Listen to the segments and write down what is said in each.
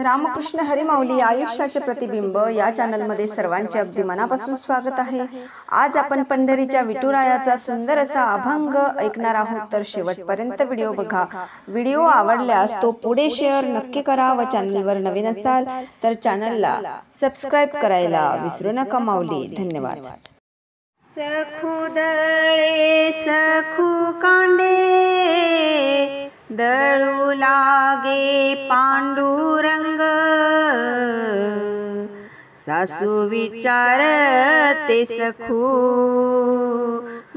रामकृष्ण हरी माऊली आयुष्याचे प्रतिबिंब या चॅनलमध्ये सर्वांचे अगदी मनापासून स्वागत आहे। आज आपण पंढरीच्या विठुरायाचा सुंदर असा अभंग ऐकणार आहोत, तर शेवटपर्यंत व्हिडिओ बघा। व्हिडिओ आवडल्यास तो पुढे शेअर नक्की करा व चॅनलवर नवीन असाल तर चॅनलला सबस्क्राइब करायला विसरू नका माऊली। धन्यवाद। सखू दळे सखू कांडे दळू लागे पांडुरंग, सासू विचारते सखू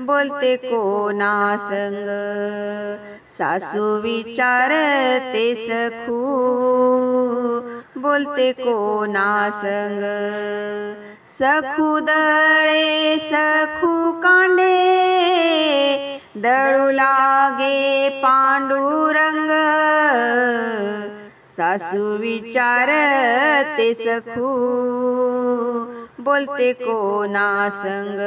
बोलते कोणा संग, सासू विचारते सखू बोलते कोणा संग। सखू दळे सखू कांडे दळू लागे पांडुरंग, सासू विचारते सखू बोलते कोणा संग,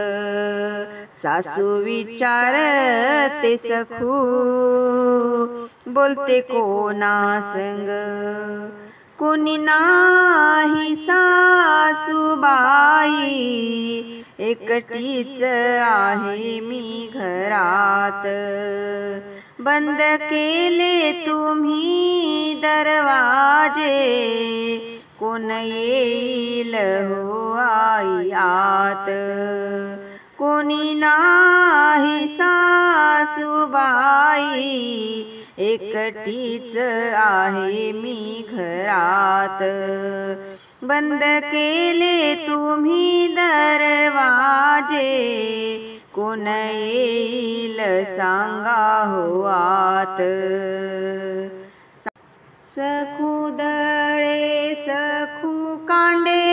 सासू विचारते सखू बोलते कोणा संग। कुणी नाही सासूबाई एकटीच आहे मी घरात, बंद केले तुम्ही दरवाजे कोण येईल हो आई आत। कोणी नाही सासूबाई एकटीच आहे मी घरात, बंद केले तुम्ही दरवाजे कोण येईल सांगा हो आत। सखू दळे सखू कांडे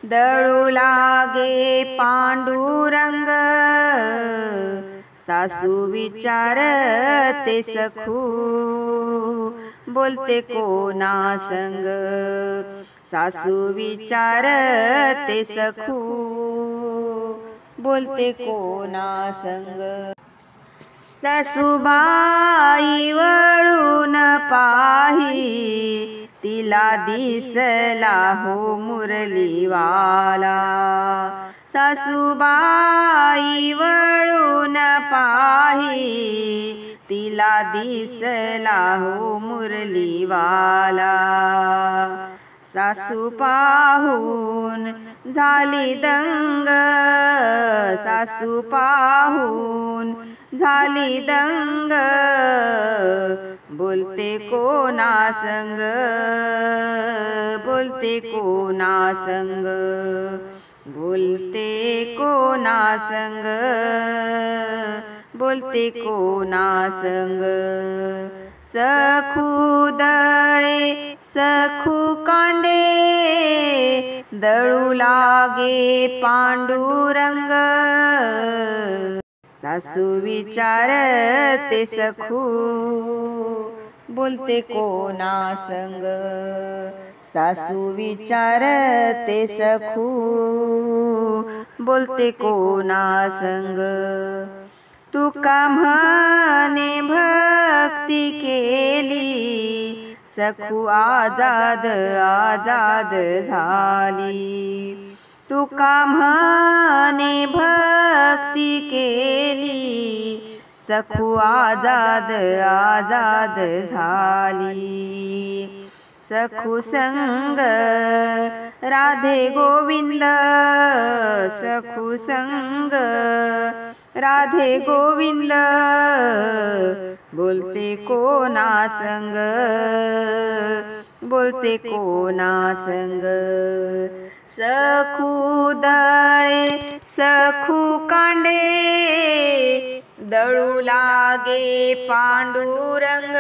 दळू लागे पांडुरंग, सासू विचारते सखू बोलते कोणा संग, सासू विचारते सखू बोलते कोणा संग। सासूबाई वळून पाही तिला दिसला हो मुरलीवाला, सासूबाई वळून पाही तिला दिसला हो मुरलीवाला। सासू पाहून झाली दंग, सासू पाहून झाली दंग बोलते कोणा संग, बोलते कोणा संग, बोलते कोणा संग, बोलते कोणा संग। सखू दळे सखू कांडे दळू लागे पांडुरंग, सासू विचारते सखू बोलते कोणा संग, सासू विचारते सखू बोलते कोणा संग। तुका म्हणे भक्ती केली सखू आजाद आजाद झाली, तुका म्हणे भक्ती केली सखू आजाद आजाद झाली। सखू संग राधे गोविंद, सखू संग राधे गोविंद बोलते कोणा संग, बोलते कोणा संग। सखू दळे सखू कांडे दळू लागे पांडुरंग,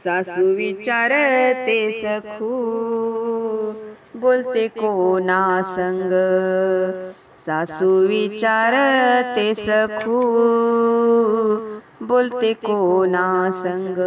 सासू विचारते सखू बोलते कोणा संग, सासू विचारते सखू बोलते कोणा संग।